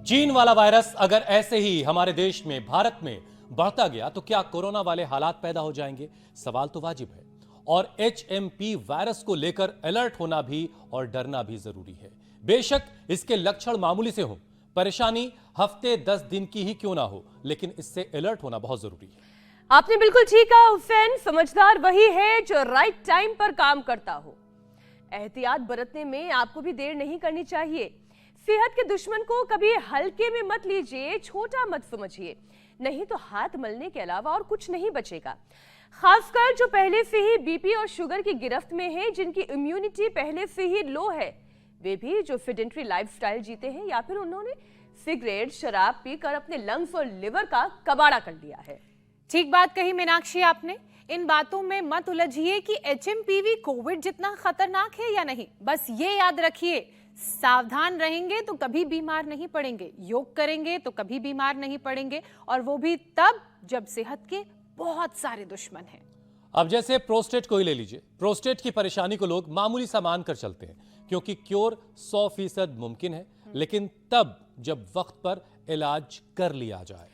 चीन वाला वायरस अगर ऐसे ही हमारे देश में, भारत में बढ़ता गया तो क्या कोरोना वाले हालात पैदा हो जाएंगे? सवाल तो वाजिब है। और HMP वायरस को लेकर अलर्ट होना भी और डरना भी जरूरी है। बेशक इसके लक्षण मामूली से हो, परेशानी हफ्ते 10 दिन की ही क्यों ना हो, लेकिन इससे अलर्ट होना बहुत जरूरी है। आपने बिल्कुल ठीक कहा हुसैन, समझदार वही है जो राइट टाइम पर काम करता हो। एहतियात बरतने में आपको भी देर नहीं करनी चाहिए। सेहत के दुश्मन को कभी हल्के में मत लीजिए, छोटा मत समझिए, नहीं तो हाथ मलने के अलावा और कुछ नहीं बचेगा। खासकर जो पहले से ही बीपी और शुगर की गिरफ्त में है, जिनकी इम्यूनिटी पहले से ही लो है, वे भी जो सेडेंटरी लाइफस्टाइल जीते हैं या फिर उन्होंने सिगरेट शराब पीकर अपने लंग्स और लिवर का कबाड़ा कर लिया है। ठीक बात कही मीनाक्षी आपने। इन बातों में मत उलझिए कि HMPV कोविड जितना खतरनाक है या नहीं। बस ये याद रखिए, सावधान रहेंगे तो कभी बीमार नहीं पड़ेंगे, योग करेंगे तो कभी बीमार नहीं पड़ेंगे, और वो भी तब जब सेहत के बहुत सारे दुश्मन हैं। अब जैसे प्रोस्टेट को ही ले लीजिए। प्रोस्टेट की परेशानी को लोग मामूली सा मान कर चलते हैं, क्योंकि क्योर 100% मुमकिन है, लेकिन तब जब वक्त पर इलाज कर लिया जाए।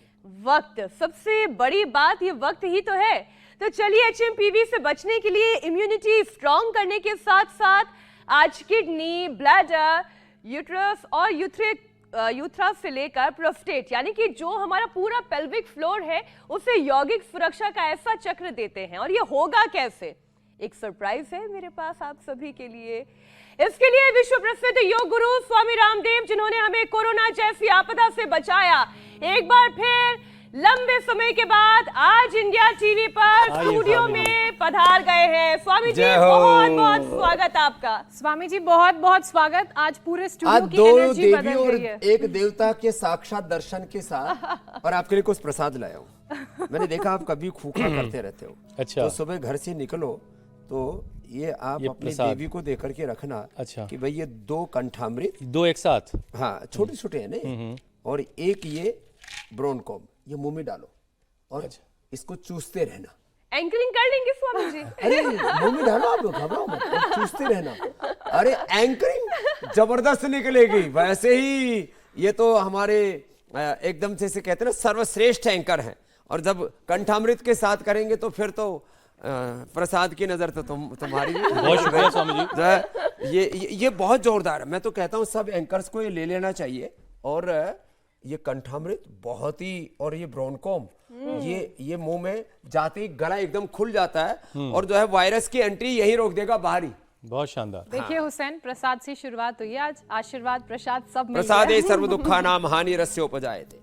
वक्त, सबसे बड़ी बात ये वक्त ही तो है। तो चलिए HMPV से बचने के लिए इम्यूनिटी स्ट्रॉन्ग करने के साथ साथ आज किडनी, ब्लैडर, यूट्रस और यूथ्रा से लेकर प्रोस्टेट, यानी कि जो हमारा पूरा पेल्विक फ्लोर है, उसे यौगिक सुरक्षा का ऐसा चक्र देते हैं। और ये होगा कैसे? एक सरप्राइज है मेरे पास आप सभी के लिए। इसके लिए विश्व प्रसिद्ध योग गुरु स्वामी रामदेव, जिन्होंने हमें कोरोना जैसी आपदा से बचाया, एक बार फिर लंबे समय के बाद आज इंडिया टीवी पर स्टूडियो में पधार गए हैं। स्वामी जी बहुत बहुत स्वागत आपका। स्वामी जी बहुत बहुत स्वागत। आज पूरे स्टूडियो की दो एनर्जी बदल देवी और गई है। एक देवता के साक्षात दर्शन के साथ और आपके लिए कुछ प्रसाद लाया हूँ। मैंने देखा आप कभी खूखा करते रहते हो। अच्छा। तो सुबह घर से निकलो तो ये आप अपनी देवी को देकर के रखना। अच्छा। कि भाई ये 2 कंठामृत, 2 एक साथ, हाँ छोटे छोटे है ना, और एक ये ब्रोनकॉम, ये मुंह में डालो और इसको चूसते रहना। एंकरिंग कर लेंगे स्वामी जी? अरे मुंह में डालो, आप घबराओ मत, और चूसते रहना। अरे एंकरिंग जबरदस्त निकलेगी। वैसे ही ये तो हमारे एकदम से कहते हैं ना, सर्वश्रेष्ठ एंकर हैं, और जब कंठामृत के साथ करेंगे तो फिर तो प्रसाद की नजर तो तुम्हारी। बहुत शुक्रिया स्वामी जी। ये बहुत जोरदार है। मैं तो कहता हूँ सब एंकर्स को ये ले लेना चाहिए। और ये कंठामृत बहुत ही, और ये ब्रोनकॉम, ये मुंह में जाते ही गला एकदम खुल जाता है, और जो है वायरस की एंट्री यही रोक देगा बाहरी। बहुत शानदार। देखिए हुसैन, प्रसाद से शुरुआत हुई है आज। आशीर्वाद प्रसाद सब मिल प्रसाद गया। सर्व दुखानाम हानि रस्य उपजायते।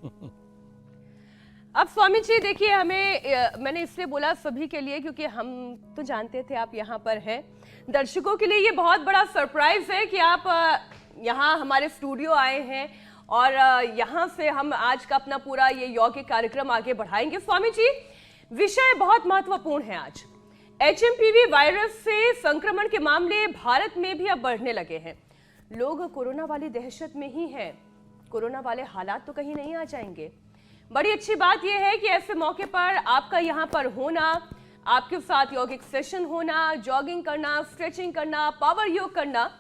अब स्वामी जी देखिए, हमें मैंने इसलिए बोला सभी के लिए क्योंकि हम तो जानते थे आप यहाँ पर हैं। दर्शकों के लिए ये बहुत बड़ा सरप्राइज है कि आप यहाँ हमारे स्टूडियो आए हैं, और यहाँ से हम आज का अपना पूरा ये यौगिक कार्यक्रम आगे बढ़ाएंगे। स्वामी जी, विषय बहुत महत्वपूर्ण है आज। HMPV वायरस से संक्रमण के मामले भारत में भी अब बढ़ने लगे हैं। लोग कोरोना वाली दहशत में ही हैं। कोरोना वाले हालात तो कहीं नहीं आ जाएंगे। बड़ी अच्छी बात यह है कि ऐसे मौके पर आपका यहाँ पर होना, आपके साथ यौगिक सेशन होना, जॉगिंग करना, स्ट्रेचिंग करना, पावर योग करना,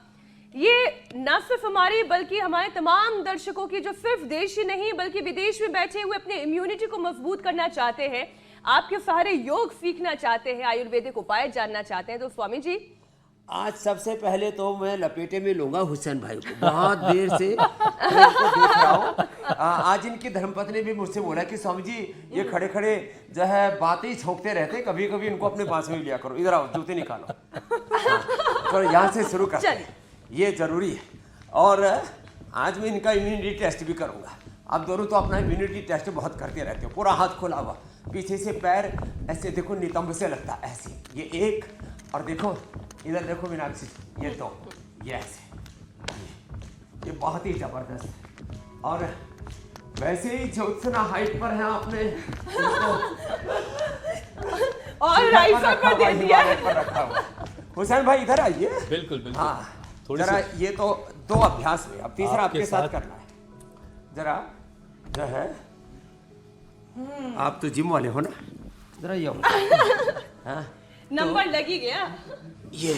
ये न सिर्फ हमारी बल्कि हमारे तमाम दर्शकों की, जो सिर्फ देश ही नहीं बल्कि विदेश में बैठे हुए अपने इम्यूनिटी को मजबूत करना चाहते हैं, आपके सहारे योग सीखना चाहते हैं, आयुर्वेदिक उपाय जानना चाहते हैं। तो स्वामी जी, आज सबसे पहले तो मैं लपेटे में लूंगा हुसैन भाई को। बहुत देर से मैं इनको देख रहा हूँ। आज इनकी धर्मपत्नी ने भी मुझसे बोला कि स्वामी जी ये खड़े खड़े जो है बातें ही छोंकते रहते, कभी कभी इनको अपने पास में लिया करो। इधर आओ, जूते निकालो। तो यहाँ से शुरू करते हैं, ये जरूरी है। और आज मैं इनका इम्यूनिटी टेस्ट भी करूंगा। आप दोनों तो अपना इम्यूनिटी टेस्ट बहुत करते रहते हो। पूरा हाथ खुला हुआ, पीछे से पैर ऐसे देखो, नितंब से लगता है ऐसे। ये एक, और देखो इधर देखो मीनाक्षी, ये 2, ये ऐसे, ये बहुत ही जबरदस्त है। और वैसे ही ज्योत्सना हाइट पर है, आपने और राइफल पर दे दिया है। हुसैन भाई इधर आइए। बिल्कुल बिल्कुल। हाँ जरा, ये तो 2 अभ्यास हुए, अब तीसरा आपके साथ करना है। जरा जो है, आप तो जिम वाले हो ना, जरा ये हाँ नंबर लग ही गया। ये,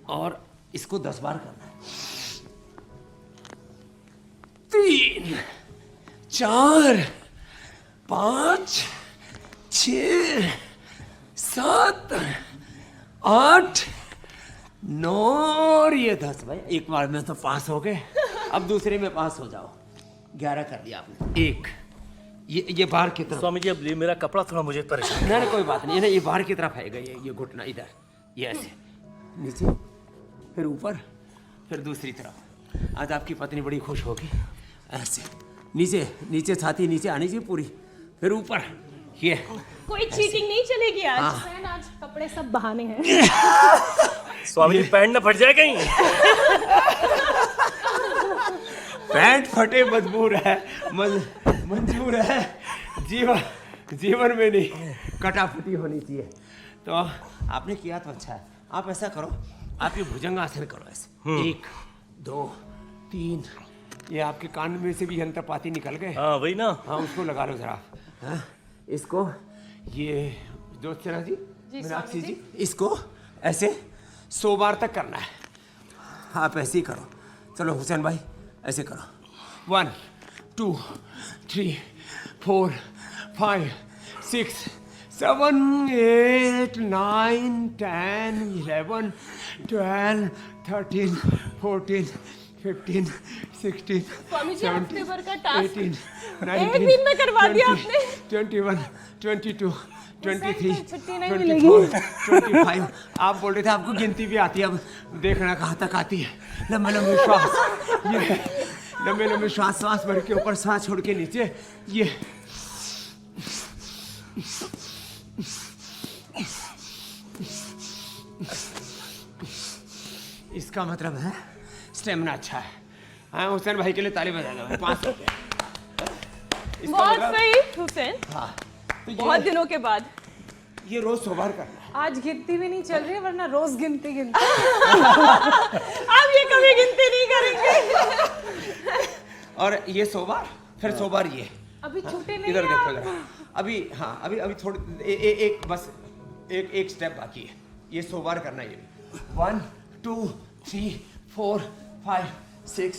और इसको 10 बार करना है। 3 4 5 6 7 8 9 और ये 10। भाई एक बार में तो पास हो गए, अब दूसरे में पास हो जाओ। 11 कर दिया आपने। एक ये बाहर की तरफ। स्वामी जी अब ये मेरा कपड़ा थोड़ा मुझे परेशान। ना कोई बात नहीं, ये बाहर की तरफ आएगा। ये घुटना इधर, ये ऐसे नीचे, फिर ऊपर, फिर दूसरी तरफ। आज आपकी पत्नी बड़ी खुश होगी। ऐसे नीचे नीचे, छाती नीचे आनी चाहिए पूरी, फिर ऊपर। ये कोई चीटिंग नहीं चलेगी आज। आज कपड़े सब बहाने हैं। स्वामी जी पैंट न फट जाए कहीं। पैंट फटे मजबूर है, मंजूर है, जीवन में नहीं, कटाफटी होनी चाहिए। तो आपने किया तो अच्छा है। आप ऐसा करो, आप ये भुजंगासन करो ऐसे। 1 2 3। ये आपके कान में से भी यंत्रपाती निकल गए। हाँ वही ना। हाँ उसको लगा लो जरा। हाँ, इसको ये ज्योत्सना जी, मीनाक्षी जी, इसको ऐसे 100 बार तक करना है। आप ऐसे ही करो। चलो हुसैन भाई ऐसे करो। 1 2 3 4 5 6 7 8 9 10 11 12 13 14 15 16 स्वामी जी, हफ्ते भर का टास्क 18 एक दिन में करवा दिया आपने। 21 22 23 छुट्टी नहीं 24 25। आप बोल रहे थे आपको गिनती भी आती है, अब देखना कहाँ तक आती है। लंबे लंबे श्वास, ये लंबे लंबे श्वास भर के ऊपर, सांस छोड़ के नीचे। ये इसका मतलब है स्टेमिना अच्छा है। हाँ हुसैन भाई के लिए ताली बजा दो। 5 हो गया। इसका बहुत मतलब- सही हुसैन, हाँ तो बहुत दिनों के बाद। ये रोज 100 बार करना है। आज गिनती भी नहीं चल रही है, वरना रोज गिनती। आप ये कभी गिनती नहीं करेंगे। और ये 100 बार, फिर 100 बार ये। अभी छूटे नहीं इधर हैं देखो आप। जरा। अभी हाँ, अभी थोड़ी एक बस एक स्टेप बाकी है। ये 100 बार करना है। ये 1 2 3 4 5 6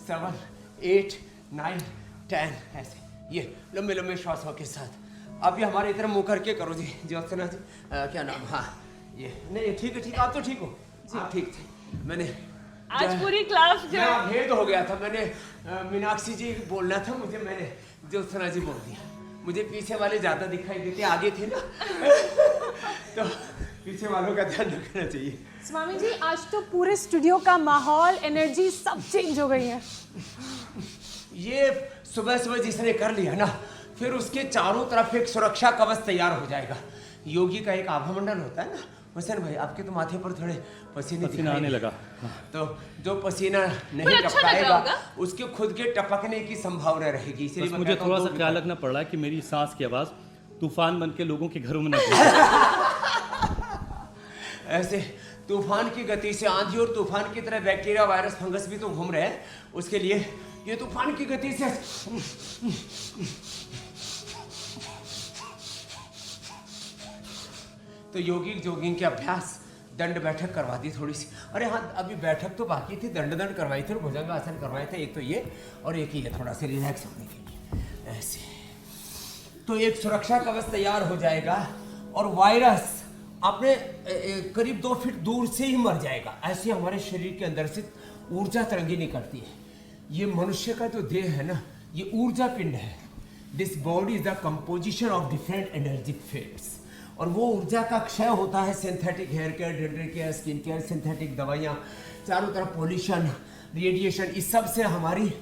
7 8 9 10 ऐसे, ये लंबे लंबे श्वासों के साथ। अब ये हमारे इधर मुंह करके करो जी। ज्योत्सना जी, क्या नाम? हाँ ये नहीं, ठीक है, आप तो ठीक हो। आप ठीक थे। मैंने आज पूरी क्लास जो मेरा भेद हो गया था। मैंने मीनाक्षी जी बोलना था मुझे, मैंने ज्योत्सना जी बोल दिया। मुझे पीछे वाले ज्यादा दिखाई देते, आगे थे ना। तो पीछे वालों का ध्यान रखना चाहिए। स्वामी जी आज तो पूरे स्टूडियो का माहौल, एनर्जी सब चेंज हो गई है। ये सुबह सुबह जिसने कर लिया ना, फिर उसके चारों तरफ एक सुरक्षा कवच तैयार हो जाएगा। योगी का एक आभा मंडल होता है ना। हुसैन भाई आपके तो माथे पर थोड़े पसीने आने लगा। तो जो पसीना नहीं अच्छा लग रहा टपकाएगा होगा। उसके खुद के टपकने की संभावना रहेगी। इसलिए बस मैं मुझे कहता हूँ थोड़ा सा दो ख्याल रखना पड़ रहा है कि मेरी सांस की आवाज तूफान बन के लोगों के घरों में न जाए। ऐसे तूफान की गति से आंधी और तूफान की तरह बैक्टीरिया, वायरस, फंगस भी तो घूम रहे हैं। उसके लिए ये तूफान की गति से तो योगिक जोगिंग के अभ्यास, दंड बैठक करवा दी थोड़ी सी। अरे हाँ, अभी बैठक तो बाकी थी, दंड करवाई थी और भुजंगासन करवाए थे। एक तो ये और एक ही है, थोड़ा सा रिलैक्स होने के लिए ऐसे। तो एक सुरक्षा कवच तैयार हो जाएगा और वायरस अपने करीब 2 फीट दूर से ही मर जाएगा। ऐसे हमारे शरीर के अंदर से ऊर्जा तरंगी निकलती है। ये मनुष्य का जो देह है ना, ये ऊर्जा पिंड है। This body is the composition of different energy fields. और वो ऊर्जा का क्षय होता है synthetic hair care, dental care, skin care, synthetic दवाइयाँ, चारों तरफ पोल्यूशन, रेडिएशन, इस सब से हमारी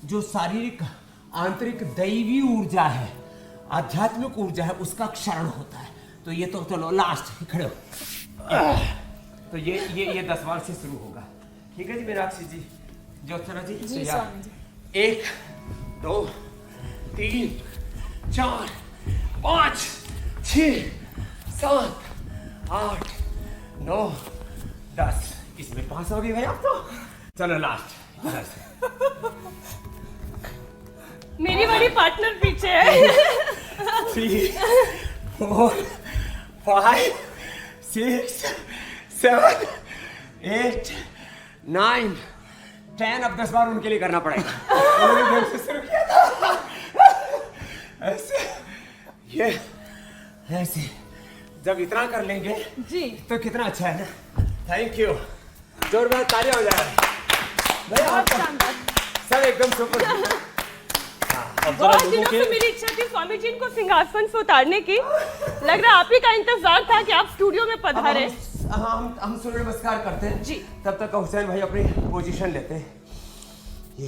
जो शारीरिक आंतरिक दैवी ऊर्जा है, आध्यात्मिक ऊर्जा है, उसका क्षरण होता है। तो ये तो चलो लास्ट खड़े हो। तो ये 10 बार से शुरू होगा। ठीक है जी मीनाक्षी जी, ज्योत्सना जी, जी स्वामी जी। 1 2 3 4 5 6 7 8 9 10। इसमें 5 हो गई भाई आप तो। चलो लास्ट। मेरी बड़ी पार्टनर पीछे है। 3 4 5 6 7 8 9 10 अब 10 बार उनके लिए करना पड़ेगा। उन्होंने देर से शुरू किया था। ऐसे ये ऐसे जब इतना कर लेंगे जी तो कितना अच्छा है ना। थैंक यू, जोरदार तालियां हो जाए भैया। आपका सब एकदम सुपर। अब जरा बहुत लोगों दिनों के से मेरी इच्छा थी स्वामी जी इनको सिंहासन से उतारने की। लग रहा है आप ही का इंतजार था कि आप स्टूडियो में पधारे। हम सूर्य नमस्कार करते हैं जी। तब तक हुसैन भाई अपनी पोजीशन लेते हैं। ये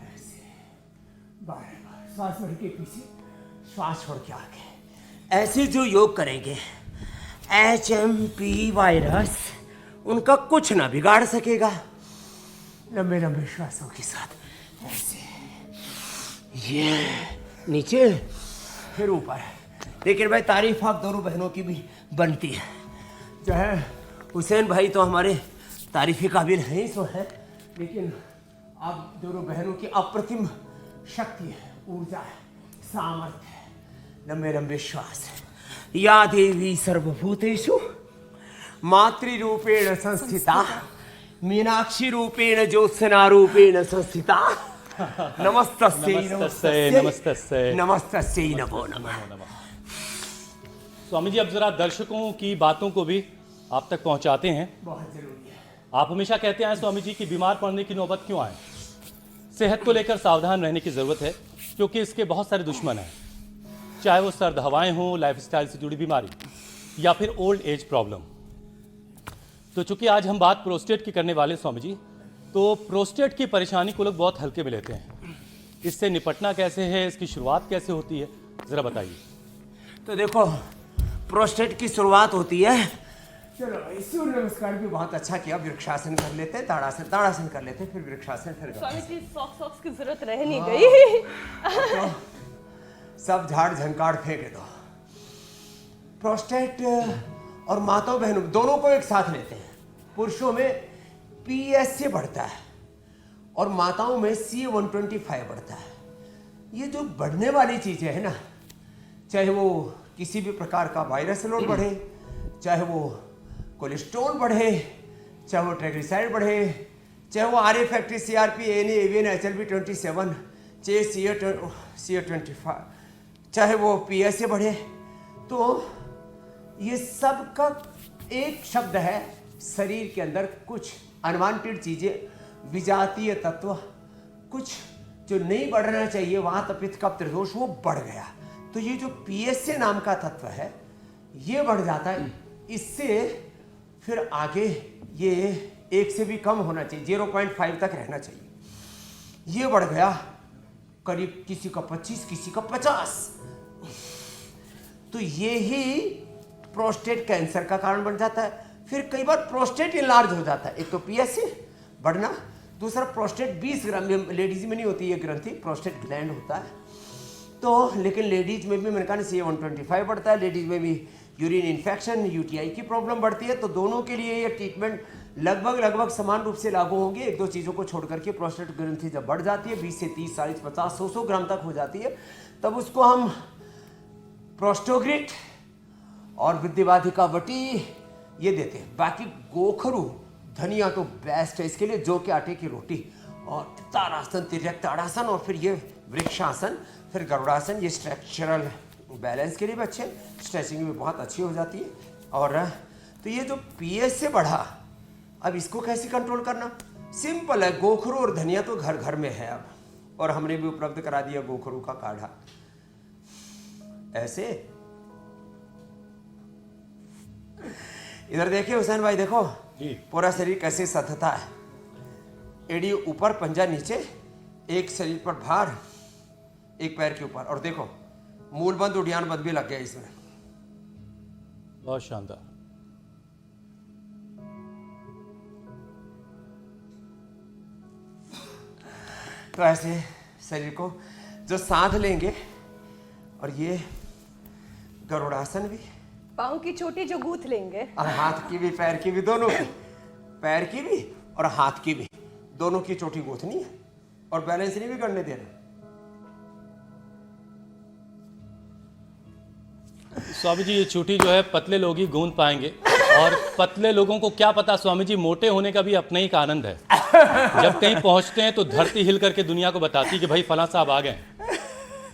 ऐसे बार बार श्वास भर के पीछे, श्वास छोड़ के आगे। ऐसे जो योग करेंगे HMP वायरस उनका कुछ ना बिगाड़ सकेगा। लंबे लंबे श्वासों के साथ ऐसे, ये नीचे फिर ऊपर। लेकिन भाई तारीफ आप दोनों बहनों की भी बनती है। जो है हुसैन भाई तो हमारे तारीफी काबिल हैं ही सो है, लेकिन आप दोनों बहनों की अप्रतिम शक्ति है, ऊर्जा है, सामर्थ्य है, लंबे लंबे श्वास है। या देवी सर्वभूतेषु मातृरूपेण संस्थिता मीनाक्षी रूपेण ज्योत्सना रूपेण संस्थिता नमस्तस्यै नमस्तस्यै नमस्तस्यै नमो नमः। स्वामी जी, अब जरा दर्शकों की बातों को भी आप तक पहुंचाते हैं। बहुत जरूरी है। आप हमेशा कहते हैं स्वामी जी कि बीमार पड़ने की नौबत क्यों आए। सेहत को लेकर सावधान रहने की ज़रूरत है, क्योंकि इसके बहुत सारे दुश्मन हैं, चाहे वो सर्द हवाएं हों, लाइफस्टाइल से जुड़ी बीमारी या फिर ओल्ड एज प्रॉब्लम। तो चूंकि आज हम बात प्रोस्टेट की करने वाले स्वामी जी, तो प्रोस्टेट की परेशानी को लोग बहुत हल्के में लेते हैं। इससे निपटना कैसे है, इसकी शुरुआत कैसे होती है, ज़रा बताइए। तो देखो, प्रोस्टेट की शुरुआत होती है, चलो सूर्य नमस्कार भी बहुत अच्छा किया, वृक्षासन कर लेते हैं, ताड़ासन कर लेते हैं, फिर वृक्षासन, फिर स्वामी जी सॉक्स की जरूरत रह नहीं गई। तो सब झाड़ झंकाड़ फेंक दो। प्रोस्टेट और माताओं बहनों दोनों को एक साथ लेते हैं। पुरुषों में PSA बढ़ता है और माताओं में CA-125 बढ़ता है। ये जो बढ़ने वाली चीजें है ना, चाहे वो किसी भी प्रकार का वायरस लोड बढ़े, चाहे वो कोलेस्ट्रॉल बढ़े, चाहे वो ट्राइग्लिसराइड बढ़े, चाहे वो RA factory, CRP, ANA, AVN, HLB-27, चाहे CA-25, चाहे वो PSA बढ़े, तो ये सब का एक शब्द है। शरीर के अंदर कुछ अनवांटेड चीजें, विजातीय तत्व, कुछ जो नहीं बढ़ना चाहिए, वात पित्त कफ त्रिदोष, वो बढ़ गया। तो ये जो PSA नाम का तत्व है, ये बढ़ जाता है। इससे फिर आगे ये 1 से भी कम होना चाहिए, 0.5 तक रहना चाहिए। ये बढ़ गया करीब किसी का 25, किसी का 50, तो ये ही प्रोस्टेट कैंसर का कारण बन जाता है। फिर कई बार प्रोस्टेट इनलार्ज हो जाता है। एक तो PSA बढ़ना, दूसरा प्रोस्टेट 20 ग्राम में, लेडीज में नहीं होती ये ग्रंथि, प्रोस्टेट ग्लैंड होता है। तो लेकिन लेडीज में भी मैंने कहा CA-125 बढ़ता है, लेडीज में भी यूरिन इन्फेक्शन, UTI की प्रॉब्लम बढ़ती है। तो दोनों के लिए ये ट्रीटमेंट लगभग समान रूप से लागू होंगे। एक दो चीज़ों को छोड़ करके प्रोस्टेट ग्रंथि जब बढ़ जाती है 20 से 30, 40, 50, 100 ग्राम तक हो जाती है, तब उसको हम प्रोस्टोग्रिट और विद्यवाधिका वटी ये देते हैं। बाकी गोखरू धनिया तो बेस्ट है इसके लिए, जौ के आटे की रोटी, और ताड़ासन, तिर्यक ताड़ासन, और फिर ये वृक्षासन, फिर गरुड़ासन। ये स्ट्रक्चरल बैलेंस के लिए भी अच्छे, स्ट्रेचिंग में बहुत अच्छी हो जाती है। और तो ये जो PSA बढ़ा, अब इसको कैसे कंट्रोल करना, सिंपल है। गोखरू और धनिया तो घर घर में है अब, और हमने भी उपलब्ध करा दिया गोखरू का काढ़ा। ऐसे इधर देखिए हुसैन भाई, देखो पूरा शरीर कैसे सधता है। एड़ी ऊपर, पंजा नीचे, एक शरीर पर भार, एक पैर के ऊपर, और देखो मूल बंद, उड़ियान बंद भी लग गया इसमें। बहुत शानदार। तो ऐसे शरीर को जो साध लेंगे, और ये गरुड़ासन भी, पाँव की चोटी जो गूंथ लेंगे, और हाथ की भी, पैर की भी, दोनों की, पैर की भी और हाथ की भी, दोनों की चोटी गूंथनी है, और बैलेंस नहीं बिगड़ने देना। स्वामी जी, ये चोटी जो है पतले लोग ही गूंथ पाएंगे, और पतले लोगों को क्या पता स्वामी जी, मोटे होने का भी अपना ही एक आनंद है। जब कहीं पहुंचते हैं तो धरती हिल करके दुनिया को बताती कि भाई फलां साहब आ गए।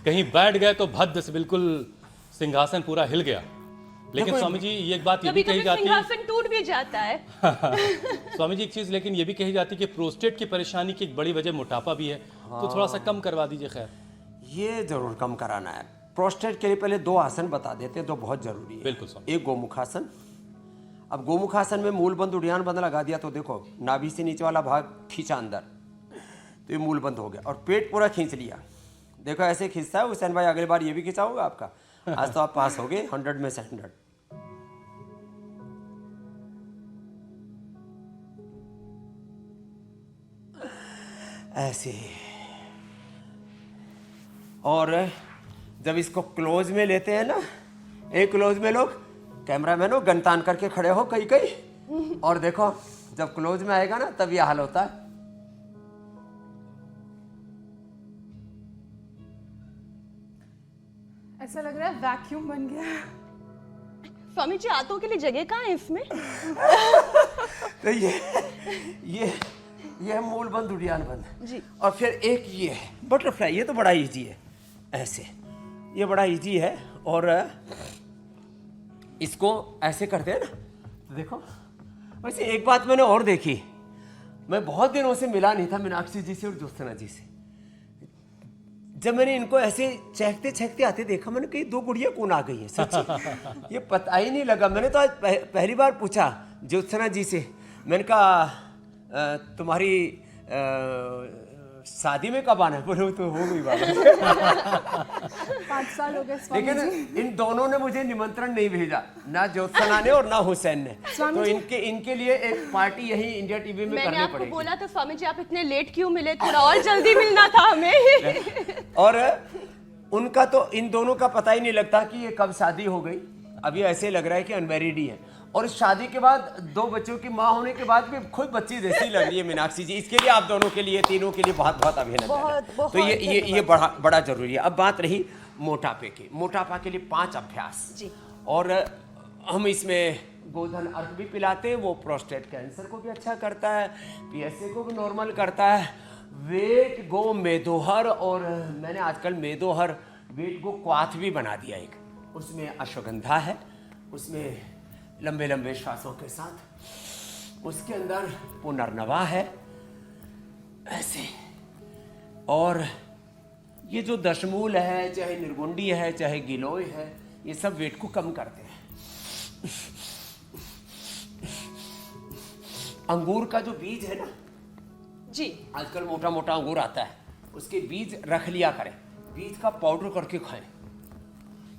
कहीं बैठ गए तो भद्द से बिल्कुल सिंहासन पूरा हिल गया। लेकिन स्वामी जी ये एक बात ये भी कही जाती है, सिंहासन टूट भी जाता है। स्वामी जी एक चीज लेकिन ये भी कही जाती है कि प्रोस्टेट की परेशानी की एक बड़ी वजह मोटापा भी है, तो थोड़ा सा कम करवा दीजिए। खैर ये जरूर कम कराना है। प्रोस्टेट के लिए पहले 2 आसन बता देते हैं, जो बहुत जरूरी है। बिल्कुल स्वामी। एक गोमुखासन। अब गोमुखासन में मूल बंद उड़ियान बंद लगा दिया तो देखो नाभि से नीचे वाला भाग खींचा अंदर, तो ये मूल बंद हो गया। और पेट पूरा खींच लिया, देखो ऐसे खींचता है। हुसैन भाई अगली बार ये भी खींचा होगा आपका। आज तो आप पास हो गए 100 में से 100। ऐसे। और जब इसको क्लोज में लेते हैं ना, एक क्लोज में लोग कैमरामैन हो गन तान करके खड़े हो कहीं कहीं, और देखो जब क्लोज में आएगा ना तब ये हाल होता है। ऐसा लग रहा है वैक्यूम बन गया। स्वामी जी हाथों के लिए जगह कहाँ है इसमें? तो ये है मूल बंद उड़ियान बंद जी। और फिर एक ये है बटरफ्लाई। ये तो बड़ा इजी है, ऐसे ये बड़ा इजी है। और इसको ऐसे करते हैं ना, तो देखो। वैसे एक बात मैंने और देखी, मैं बहुत दिनों से मिला नहीं था मीनाक्षी जी से और ज्योत्सना जी से। जब मैंने इनको ऐसे चहकते चहकते आते देखा, मैंने कही 2 गुड़िया कौन आ गई है सच्ची। ये पता ही नहीं लगा। मैंने तो आज पहली बार पूछा ज्योत्सना जी से, मैंने कहा तुम्हारी शादी में कब आना है? बोले तो हो गई बात। 5 साल हो गए स्वामी लेकिन जी। इन दोनों ने मुझे निमंत्रण नहीं भेजा, ना ज्योत्सना ने और ना हुसैन ने। तो इनके लिए एक पार्टी यही इंडिया टीवी में मैंने करनी आपको पड़ेगी। बोला था स्वामी जी आप इतने लेट क्यों मिले, थोड़ा और जल्दी मिलना था हमें। और उनका तो इन दोनों का पता ही नहीं लगता कि ये कब शादी हो गई। अभी ऐसे लग रहा है कि अनमैरिड ही है। और शादी के बाद 2 बच्चों की माँ होने के बाद भी खुद बच्ची जैसी लग रही है मीनाक्षी जी। इसके लिए आप दोनों के लिए, तीनों के लिए बहुत बहुत अभिनंदन। तो ये बड़ा जरूरी है। अब बात रही मोटापे की। मोटापा के लिए 5 अभ्यास जी। और हम इसमें गोधन अर्क भी पिलाते हैं, वो प्रोस्टेट कैंसर को भी अच्छा करता है, PSA को भी नॉर्मल करता है। वेट गो मेदोहर, और मैंने आजकल मेदोहर वेट गो क्वाथ भी बना दिया एक। उसमें अश्वगंधा है, उसमें लंबे लंबे श्वासों के साथ, उसके अंदर पुनर्नवा है ऐसे। और ये जो दशमूल है, चाहे निर्गुंडी है, चाहे गिलोय है, ये सब वेट को कम करते हैं। अंगूर का जो बीज है ना जी, आजकल मोटा मोटा अंगूर आता है, उसके बीज रख लिया करें, बीज का पाउडर करके खाएं।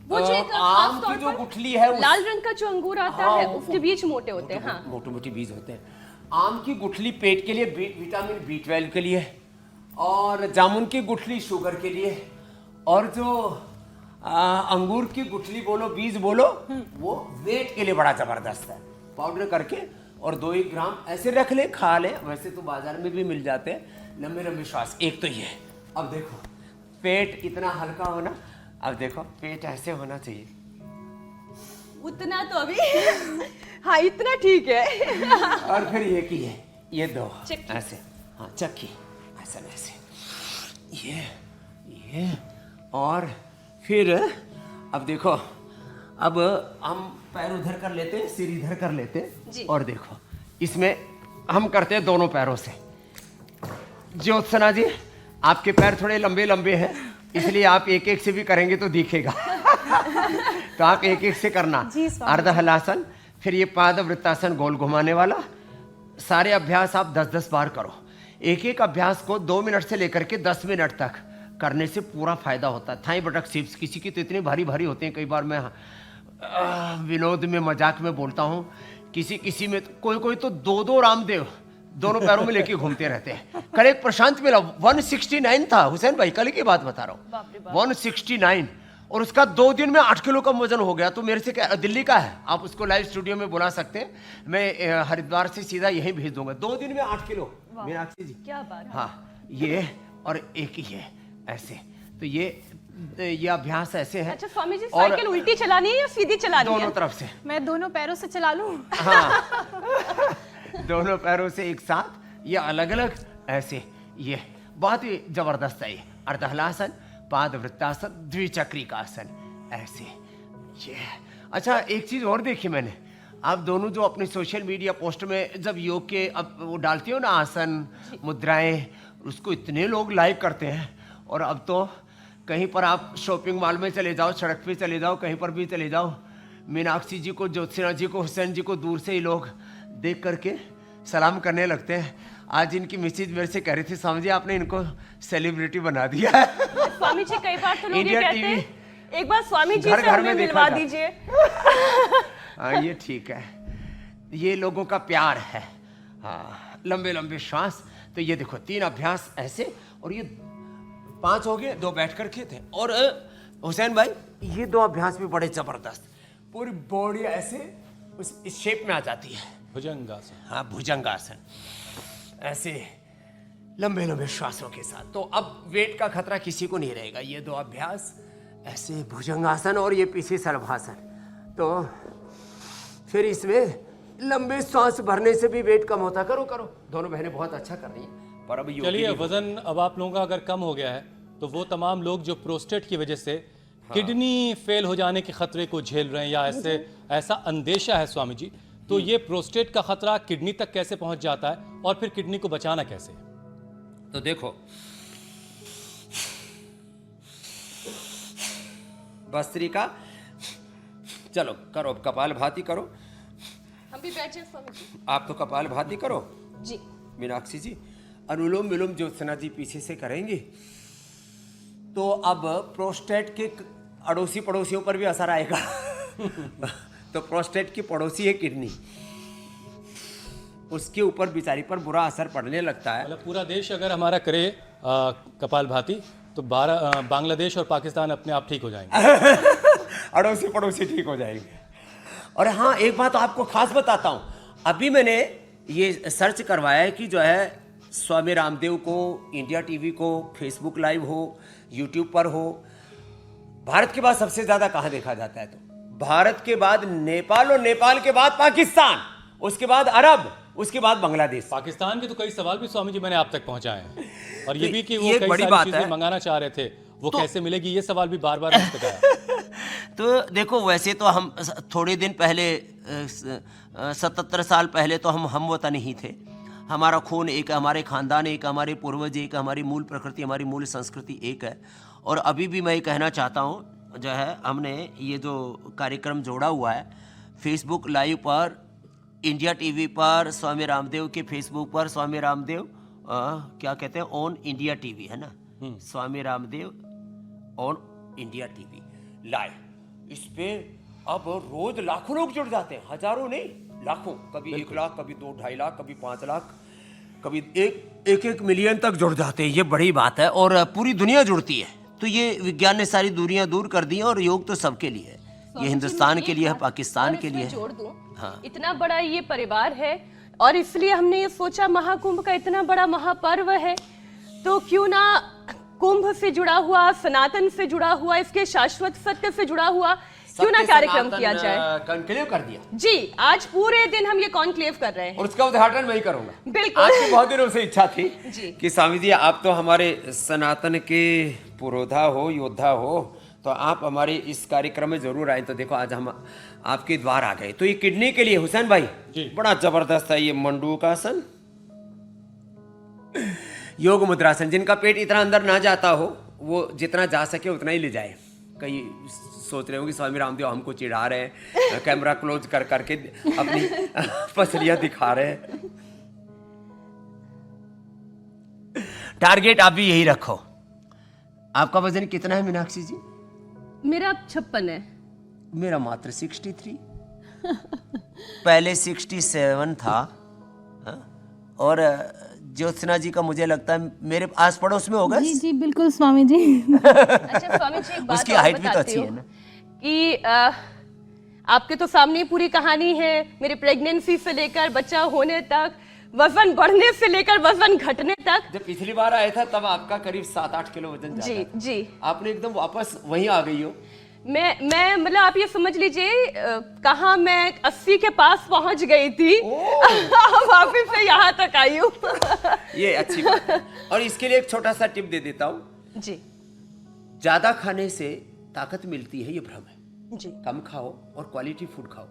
वो जो एक आम खास तौर की जो पर गुठली है लाल रंग का जो अंगूर आता हाँ, है उसके बीज मोटे होते हैं। हाँ, मोटे मोटे बीज होते हैं। आम की गुठली पेट के लिए, विटामिन B12 के लिए, और जामुन की गुठली शुगर के लिए, और जो अंगूर की गुठली बोलो, बीज बोलो, वो वेट के लिए बड़ा जबरदस्त है। पाउडर करके और 2-1 ग्राम ऐसे रख ले, खा ले। वैसे तो बाजार में भी मिल जाते हैं। लंबे लंबे श्वास। एक तो ये। अब देखो पेट इतना हल्का होना, अब देखो पेट ऐसे होना चाहिए। उतना तो अभी हाँ इतना ठीक है। और फिर ये की है, ये 2 चक्की। ऐसे, हाँ चक्की ऐसा ऐसे, ये और फिर अब देखो, अब हम पैर उधर कर लेते हैं, सिर इधर कर लेते हैं, और देखो इसमें हम करते हैं दोनों पैरों से। ज्योत्सना जी आपके पैर थोड़े लंबे लंबे हैं, इसलिए आप एक एक से भी करेंगे तो दिखेगा। तो आप एक एक से करना। अर्ध हलासन, फिर ये पाद वृत्तासन गोल घुमाने वाला। सारे अभ्यास आप 10-10 बार करो। एक एक अभ्यास को 2 मिनट से लेकर के 10 मिनट तक करने से पूरा फायदा होता है। थाई बटक सिप्स किसी की तो इतनी भारी भारी होते हैं, कई बार मैं विनोद में मजाक में बोलता हूँ, किसी में कोई तो 2 रामदेव दोनों पैरों में लेके घूमते रहते हैं। कल एक प्रशांत मिला 169 था, हुसैन भाई कल की बात बता रहा हूँ, 169, और उसका 2 दिन में 8 किलो का वजन हो गया। तो मेरे से क्या, दिल्ली का है, आप उसको लाइव स्टूडियो में बुला सकते हैं, मैं हरिद्वार से सीधा यहीं भेज दूंगा। 2 दिन में 8 किलो मीनाक्षी जी, क्या बात है। हाँ ये, और एक ही है ऐसे तो ये अभ्यास ऐसे है। अच्छा स्वामी जी, और साइकिल उल्टी चलानी है या सीधी चलानी है? दोनों तरफ से। मैं दोनों पैरों से चला लूं? हाँ दोनों पैरों से एक साथ, ये अलग अलग ऐसे, ये बहुत ही जबरदस्त है। ये अर्धहलासन, पादवृत्तासन, द्विचक्रिकासन, ऐसे ये। अच्छा एक चीज और देखी मैंने, आप दोनों जो अपने सोशल मीडिया पोस्ट में जब योग के अब वो डालती हो ना आसन मुद्राएं, उसको इतने लोग लाइक करते हैं। और अब तो कहीं पर आप शॉपिंग मॉल में चले जाओ, सड़क पे चले जाओ, कहीं पर भी चले जाओ, मीनाक्षी जी को, ज्योत्सना जी को, हुसैन जी को दूर से ही लोग देख करके सलाम करने लगते हैं। आज इनकी मिसेज मेरे से कह रही थी, स्वामी जी आपने इनको सेलिब्रिटी बना दिया है। स्वामी जी कई बार तो लोग ये इंडिया कहते टीवी हैं, एक बार स्वामी जी घर से घर हमें में मिलवा देखा था। दीजिए। हाँ ये ठीक है, ये लोगों का प्यार है। हाँ लंबे लंबे श्वास। तो ये देखो 3 अभ्यास ऐसे, और ये 5 हो गए, 2 बैठ कर के थे। और हुसैन भाई ये 2 अभ्यास भी बड़े जबरदस्त, पूरी बॉडी ऐसे इस शेप में आ जाती है। भुजंगासन। हाँ भुजंगासन, ऐसे लंबे लंबे श्वासों के साथ। तो अब वेट का खतरा किसी को नहीं रहेगा। ये 2 अभ्यास ऐसे भुजंगासन और ये पीछे सर्वासन। तो फिर इसमें लंबे सांस भरने से भी वेट कम होता। करो करो, दोनों बहनें बहुत अच्छा कर रही हैं। पर अब चलिए, वजन अब आप लोगों का अगर कम हो गया है तो वो तमाम लोग जो प्रोस्टेट की वजह से किडनी फेल हो जाने के खतरे को झेल रहे हैं या ऐसा अंदेशा है स्वामी जी, तो ये प्रोस्टेट का खतरा किडनी तक कैसे पहुंच जाता है और फिर किडनी को बचाना कैसे है? तो देखो, भस्त्रिका, चलो करो, कपाल भाती करो। हम भी बैठ जाए स्वामी जी। आप तो कपाल भाती करो जी। मीनाक्षी जी, अनुलोम विलोम ज्योत्सना जी पीछे से करेंगी। तो अब प्रोस्टेट के अड़ोसी पड़ोसियों पर भी असर आएगा। तो प्रोस्टेट की पड़ोसी है किडनी, उसके ऊपर बेचारी पर बुरा असर पड़ने लगता है। मतलब पूरा देश अगर हमारा करे कपाल भाती तो बांग्लादेश और पाकिस्तान अपने आप ठीक हो जाएंगे। अड़ोसी पड़ोसी ठीक हो जाएंगे। और हाँ एक बात आपको खास बताता हूँ, अभी मैंने ये सर्च करवाया है कि जो है स्वामी रामदेव को इंडिया टीवी को, फेसबुक लाइव हो, यूट्यूब पर हो, भारत के बाद सबसे ज्यादा कहाँ देखा जाता है? तो भारत के बाद नेपाल, और नेपाल के बाद पाकिस्तान, उसके बाद अरब, उसके बाद बांग्लादेश। पाकिस्तान के तो कई सवाल भी स्वामी जी मैंने आप तक पहुंचाए हैं, और ये भी कि वो ये कई बड़ी सारी बात चीजें है। मंगाना चाह रहे थे, वो कैसे मिलेगी, ये सवाल भी बार बार मुझ तक आया। तो देखो, वैसे तो हम थोड़े दिन पहले 77 साल पहले तो हम वतन ही थे। हमारा खून एक, हमारे खानदान एक, हमारे पूर्वज एक, हमारी मूल प्रकृति, हमारी मूल संस्कृति एक है। और अभी भी मैं कहना चाहता हूँ, जो है हमने ये जो कार्यक्रम जोड़ा हुआ है फेसबुक लाइव पर, इंडिया टीवी पर, स्वामी रामदेव के फेसबुक पर, स्वामी रामदेव क्या कहते हैं, ऑन इंडिया टीवी है ना, Swami Ramdev on India TV live. इस पे अब रोज लाखों लोग जुड़ जाते हैं, हजारों नहीं, लाखों। कभी 1 लाख, कभी 2-2.5 लाख, कभी 5 लाख, कभी 1 मिलियन तक जुड़ जाते हैं। ये बड़ी बात है, और पूरी दुनिया जुड़ती है। तो ये विज्ञान ने सारी दूरियां दूर कर दी हैं, और योग तो सबके लिए है। ये हिंदुस्तान के लिए है, पाकिस्तान के लिए है। जोड़ दूं, इतना बड़ा ये परिवार है, और इसलिए हमने ये सोचा महाकुंभ का इतना बड़ा महापर्व है, तो क्यों ना कुंभ से जुड़ा हुआ, सनातन से जुड़ा हुआ, इसके शाश्वत सत्य से जुड़ा हुआ क्यों ना कार्यक्रम किया जाए। कॉन्क्लेव कर दिया जी, आज पूरे दिन हम ये कॉन्क्लेव कर रहे हैं, और उसका उद्घाटन मैं ही करूंगा। बिल्कुल। आज की बहुत दिनों से इच्छा थी जी। कि स्वामी जी आप तो हमारे सनातन के पुरोधा हो, योद्धा हो, तो आप हमारे इस कार्यक्रम में जरूर आए। तो देखो आज हम आपके द्वार आ गए। तो ये किडनी के लिए हुसैन भाई बड़ा जबरदस्त है ये मंडूकासन, योग मुद्रासन। जिनका पेट इतना अंदर ना जाता हो, वो जितना जा सके उतना ही ले जाए। कई सोच रहे हो कि स्वामी रामदेव हमको चिढ़ा रहे हैं, कैमरा क्लोज कर करके अपनी पसलियां दिखा रहे हैं। टारगेट आप भी यही रखो। आपका वजन कितना है मीनाक्षी जी? मेरा 56 है। मेरा मात्र 63। पहले 67 था। और ज्योत्सना जी का मुझे लगता है मेरे आस पड़ोस में होगा। जी जी बिल्कुल स्वामी जी। अच्छा स्वामी जी, एक बात उसकी और हाइट भी तो बताती अच्छी हूँ है ना कि आपके तो सामने पूरी कहानी है, मेरी प्रेगनेंसी से लेकर बच्चा होने तक। वजन बढ़ने से लेकर वजन घटने तक। जब पिछली बार आया था तब आपका करीब 7-8 किलो वजन जी ज्यादा था। जी, आपने एकदम वापस वहीं आ गई हो। मैं मतलब आप ये समझ लीजिए कहाँ मैं 80 के पास पहुंच गई थी, वापिस से यहाँ तक आई हूँ। ये अच्छी बात है। और इसके लिए एक छोटा सा टिप दे देता हूँ, जी ज्यादा खाने से ताकत मिलती है ये भ्रम है। जी, कम खाओ और क्वालिटी फूड खाओ।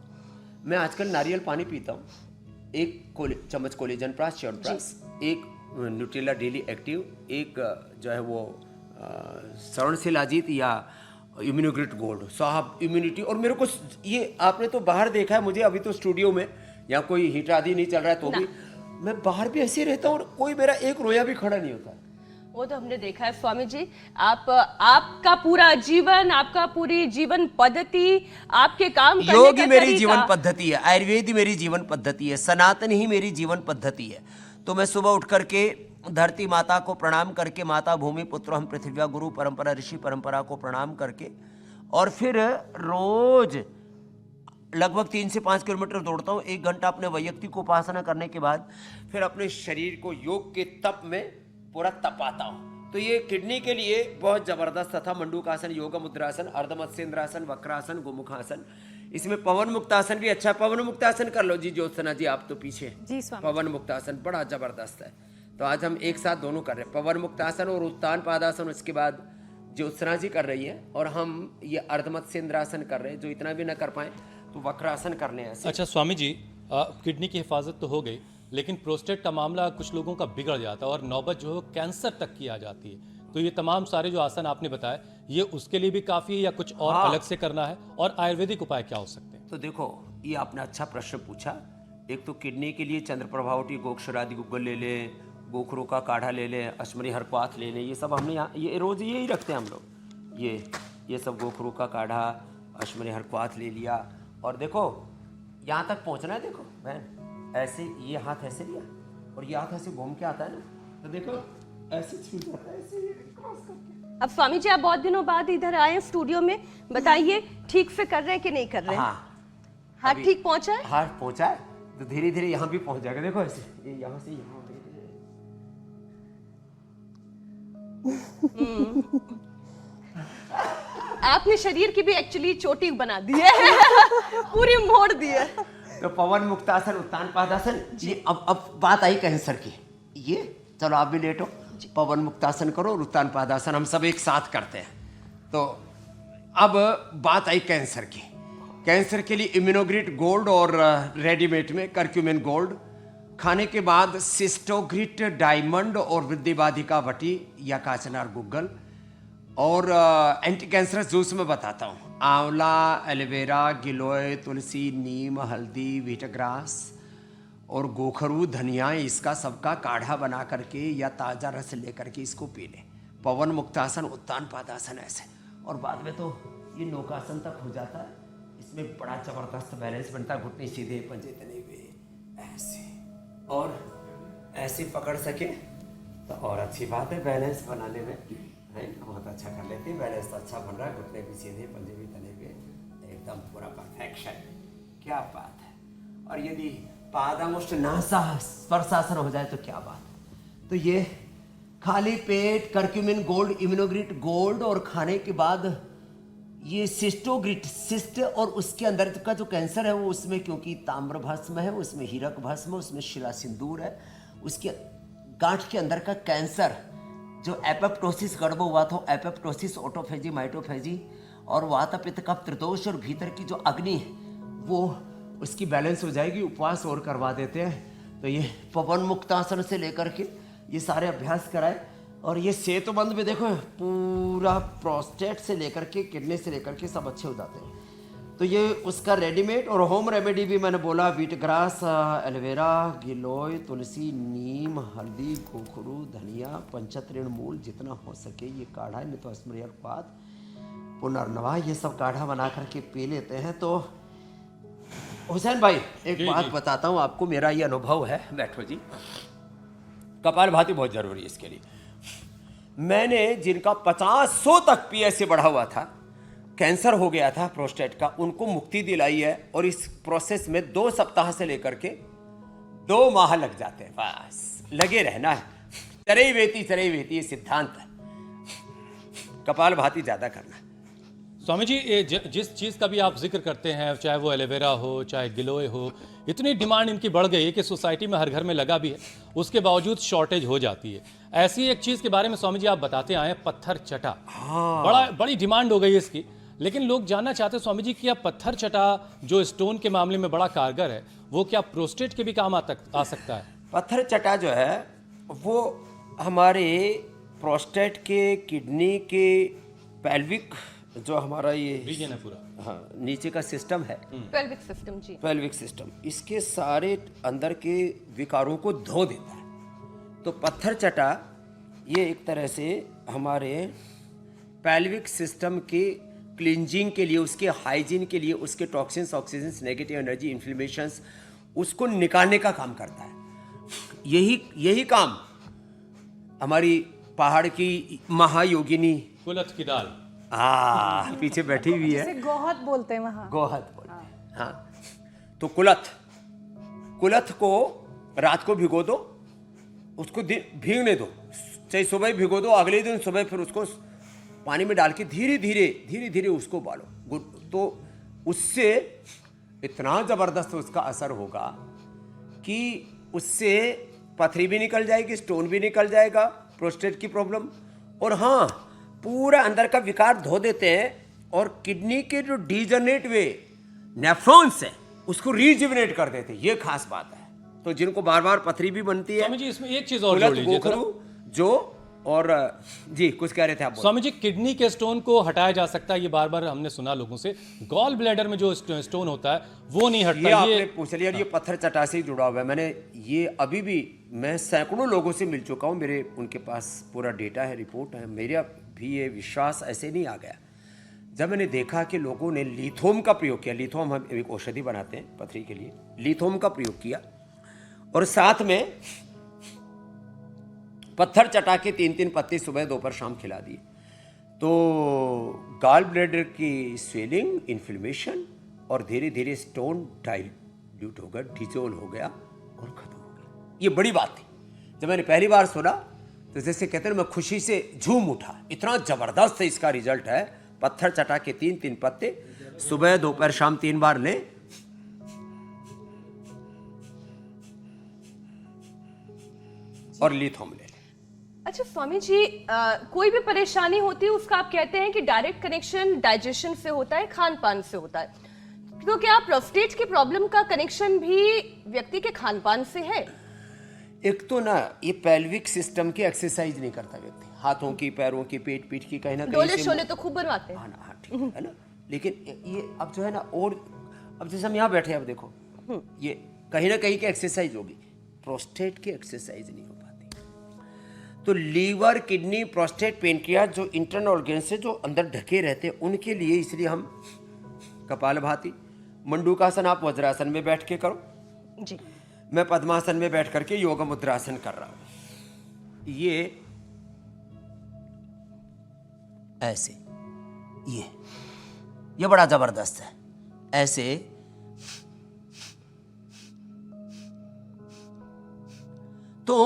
मैं आजकल नारियल पानी पीता हूँ, एक चम्मच कोलेजन प्लस, च्यवनप्राश, एक न्यूट्रेला डेली एक्टिव, एक जो है वो श्रवण शिलाजीत या इम्यूनोग्रिट गोल्ड साहब इम्यूनिटी। और मेरे को ये आपने तो बाहर देखा है मुझे, अभी तो स्टूडियो में यहाँ कोई हीट आदि नहीं चल रहा है तो भी मैं बाहर भी ऐसे रहता हूँ और कोई मेरा एक रोया भी खड़ा नहीं होता। वो तो हमने देखा है स्वामी जी। आपका पूरा जीवन, आपका पूरी जीवन पद्धति, आपके काम करने योग ही का मेरी तरीका। जीवन पद्धति है, आयुर्वेद ही मेरी जीवन पद्धति है, सनातन ही मेरी जीवन पद्धति है। तो मैं सुबह उठ करके धरती माता को प्रणाम करके, माता भूमि पुत्र हम पृथ्व्या गुरु परंपरा ऋषि परंपरा को प्रणाम करके, और फिर रोज लगभग 3 से 5 किलोमीटर दौड़ता हूँ। 1 घंटा अपने वैयक्तिक उपासना करने के बाद फिर अपने शरीर को योग के तप में पूरा तपाता हूँ। तो ये किडनी के लिए बहुत जबरदस्त था। मंडूकासन, योग मुद्रासन, अर्धमत्स्येंद्रासन, वक्रासन, गोमुखासन, इसमें पवन मुक्तासन भी अच्छा है। पवन मुक्तासन कर लो जी ज्योत्सना जी, आप तो पीछे। जी स्वामी। पवन मुक्तासन बड़ा जबरदस्त है। तो आज हम एक साथ दोनों कर रहे हैं, पवन मुक्तासन और उत्तान पादासन उसके बाद ज्योत्सना जी कर रही है, और हम ये अर्धमत्स्येंद्रासन कर रहे हैं। जो इतना भी ना कर पाए तो वक्रासन करने हैं ऐसे। अच्छा स्वामी जी, किडनी की हिफाजत तो हो गई, लेकिन प्रोस्टेट का मामला कुछ लोगों का बिगड़ जाता है और नौबत जो है कैंसर तक की आ जाती है। तो ये तमाम सारे जो आसन आपने बताए, ये उसके लिए भी काफ़ी है या कुछ और अलग से करना है, और आयुर्वेदिक उपाय क्या हो सकते हैं? तो देखो, ये आपने अच्छा प्रश्न पूछा। एक तो किडनी के लिए चंद्रप्रभावटी, गोक्षरादि गुग्गल ले लें, गोखरू का काढ़ा ले लें, अश्मरी हरक्वाथ ले लें। ये सब हमने यहाँ ये रोज़ यही रखते हैं हम लोग। ये सब गोखरू का काढ़ा, अश्मरी हरक्वाथ ले लिया। और देखो यहाँ तक पहुँचना है, देखो बहन, ऐसे ये हाथ ऐसे लिया और ये हाथ ऐसे घूम के आता है ना, तो देखो ऐसे छूट जाता है, ऐसे क्रॉस करके। अब स्वामी जी आप बहुत दिनों बाद इधर आए स्टूडियो में, बताइए ठीक से कर रहे हैं कि नहीं कर रहे हैं? हाँ, हाथ ठीक पहुंचा है? हाथ पहुँचा है तो धीरे धीरे यहाँ भी पहुँच जाएगा। देखो ऐसे, ये यहाँ से यहाँ। आपने शरीर की भी एक्चुअली चोटी बना दी है, पूरी मोड़ दी है। तो पवन मुक्तासन, उत्तान पादासन, ये अब बात आई कैंसर की। ये चलो आप भी लेटो, पवन मुक्तासन करो और उत्तान पादासन हम सब एक साथ करते हैं। तो अब बात आई कैंसर की। कैंसर के लिए इम्यूनोग्रिट गोल्ड और रेडीमेड में करक्यूमिन गोल्ड, खाने के बाद सिस्टोग्रिट डायमंड और वृद्धिबाधिका वटी या काचनार गुग्गल, और एंटी कैंसरस जूस में बताता हूँ। आंवला, एलोवेरा, गिलोय, तुलसी, नीम, हल्दी, वीटग्रास और गोखरू, धनिया, इसका सबका काढ़ा बना करके या ताज़ा रस लेकर के इसको पी लें। पवन मुक्तासन, उत्तान पादासन ऐसे, और बाद में तो ये नौकासन तक हो जाता है। इसमें बड़ा ज़बरदस्त बैलेंस बनता है। घुटने सीधे, पंजे तने हुए ऐसे, और ऐसे पकड़ सके तो और अच्छी बात है। बैलेंस बनाने में है बहुत अच्छा कर लेते हैं। बैलेंस तो अच्छा बन रहा है, घुटने भी सीधे, पंजे भी तने हुए, एकदम पूरा परफेक्शन। क्या बात है। और यदि पादामुष्ट नासा स्पर्शासन हो जाए तो क्या बात है। तो ये खाली पेट करक्यूमिन गोल्ड, इम्यूनोग्रिट गोल्ड, और खाने के बाद ये सिस्टोग्रिट, सिस्ट, और उसके अंदर का जो कैंसर है वो उसमें क्योंकि ताम्र भस्म है, उसमें हीरक भस्म, उसमें शिला सिंदूर है, उसके गांठ के अंदर का कैंसर जो एपोप्टोसिस गड़बड़ हुआ था, एपोप्टोसिस, ऑटोफेजी, माइटोफेजी, और वात पित्त कफ त्रिदोष, और भीतर की जो अग्नि है वो उसकी बैलेंस हो जाएगी। उपवास और करवा देते हैं। तो ये पवन मुक्तासन से लेकर के ये सारे अभ्यास कराए। और ये सेतुबंद में देखो पूरा प्रोस्टेट से लेकर के किडनी से लेकर के सब अच्छे हो जाते हैं। तो ये उसका रेडीमेड और होम रेमेडी भी मैंने बोला, वीटग्रास, एलोवेरा, गिलोय, तुलसी, नीम, हल्दी, गोखरू, धनिया, पंचतृण मूल, जितना हो सके ये काढ़ा, नहीं तो स्मृहर्पात, पुनर्नवा, ये सब काढ़ा बना करके पी लेते हैं। तो हुसैन भाई एक बात बताता हूँ आपको, मेरा ये अनुभव है। बैठो जी। कपालभाति बहुत जरूरी है इसके लिए। मैंने जिनका 50-100 तक PSA बढ़ा हुआ था, कैंसर हो गया था प्रोस्टेट का, उनको मुक्ति दिलाई है। और इस प्रोसेस में 2 सप्ताह से लेकर के 2 माह लग जाते हैं, बस लगे रहना है। चरई वेती ये सिद्धांत है, कपाल भाती ज्यादा करना। स्वामी जी, जिस चीज़ का भी आप जिक्र करते हैं, चाहे वो एलोवेरा हो चाहे गिलोय हो, इतनी डिमांड इनकी बढ़ गई है कि सोसाइटी में हर घर में लगा भी है, उसके बावजूद शॉर्टेज हो जाती है। ऐसी एक चीज़ के बारे में स्वामी जी आप बताते आए, पत्थर चटा। बड़ी डिमांड हो गई है इसकी, लेकिन लोग जानना चाहते हैं स्वामी जी, क्या पत्थर चटा जो स्टोन के मामले में बड़ा कारगर है, वो क्या प्रोस्टेट के भी काम आ सकता है? पत्थर चटा जो है वो हमारे प्रोस्टेट के, किडनी के, पेल्विक जो हमारा ये रीजन है पूरा, हाँ नीचे का सिस्टम है, पेल्विक सिस्टम जी, पेल्विक सिस्टम, इसके सारे अंदर के विकारों को धो देता है। तो पत्थर चटा ये एक तरह से हमारे पेल्विक सिस्टम के क्लींजिंग के लिए, उसके हाइजीन के लिए, उसके toxins, oxygens, negative energy, inflammations, उसको निकालने का काम करता है। यही काम हमारी पहाड़ की महायोगिनी कुलथ की दाल, पीछे बैठी हुई है, जिसे गोहत बोलते हैं वहाँ। गोहत बोलते हैं, हाँ। तो कुलथ को रात को भिगो दो, उसको भीगने दो, चाहे सुबह भिगो दो, अगले दिन सुबह फिर उसको पानी में डाल के धीरे धीरे उसको उबालो। तो उससे इतना ज़बरदस्त उसका असर होगा कि उससे पथरी भी निकल जाएगी, स्टोन भी निकल जाएगा, प्रोस्टेट की प्रॉब्लम, और हाँ पूरा अंदर का विकार धो देते हैं, और किडनी के जो डीजनरेट वे नेफ्रॉन्स है उसको रीजुविनेट कर देते हैं। ये खास बात है। तो जिनको बार बार पथरी भी बनती है, स्वामी जी इसमें एक चीज और जोड़ लीजिए जो, और जी कुछ कह रहे थे आप? स्वामी जी, किडनी के स्टोन को हटाया जा सकता है, ये बार बार हमने सुना लोगों से। गॉल ब्लैडर में जो स्टोन होता है वो नहीं हटता। ये आपने पूछ लिया, ये पत्थर चटा से ही जुड़ा हुआ है। मैंने ये अभी भी मैं सैकड़ों लोगों से मिल चुका हूँ, मेरे उनके पास पूरा डेटा है, रिपोर्ट है। मेरा भी ये विश्वास ऐसे नहीं आ गया जब मैंने देखा कि लोगों ने लिथोम का प्रयोग किया। लिथोम हम एक औषधि बनाते हैं पथरी के लिए, लिथोम का प्रयोग किया, और साथ में पत्थर चटा के 3-3 पत्ते सुबह दोपहर शाम खिला दिए। तो गॉल ब्लैडर की स्वेलिंग, इन्फ्लेमेशन, और धीरे धीरे स्टोन डाइल्यूट हो गया, डिजोल हो गया और खत्म हो गया। ये बड़ी बात थी। जब मैंने पहली बार सुना तो जैसे कहते हैं, मैं खुशी से झूम उठा। इतना जबरदस्त इसका रिजल्ट है। पत्थर चटा के 3-3 पत्ते सुबह दोपहर शाम 3 बार लें, और लिथोम ले। अच्छा स्वामी जी, कोई भी परेशानी होती है उसका आप कहते हैं कि डायरेक्ट कनेक्शन डाइजेशन से होता है, खान पान से होता है, तो क्या प्रोस्टेट की प्रॉब्लम का कनेक्शन भी व्यक्ति के खान पान से है? एक तो ना ये पेल्विक सिस्टम की एक्सरसाइज नहीं करता व्यक्ति, हाथों की, पैरों की, पेट पीठ की, कहीं ना कहीं डोले शोले तो खूब बनवाते हैं। हाँ ठीक है ना, लेकिन ये अब जो है ना, और अब जैसे हम यहाँ बैठे हैं, अब देखो ये कहीं ना कहीं की एक्सरसाइज होगी, प्रोस्टेट की एक्सरसाइज नहीं हो पाती। तो लीवर, किडनी, प्रोस्टेट, पेनक्रियाज जो इंटरनल ऑर्गन से जो अंदर ढके रहते हैं, उनके लिए इसलिए हम कपालभाति, मंडूकासन आप वज्रासन में बैठ के करो जी, मैं पद्मासन में बैठ करके योग मुद्रासन कर रहा हूं। ये ऐसे, ये बड़ा जबरदस्त है। ऐसे तो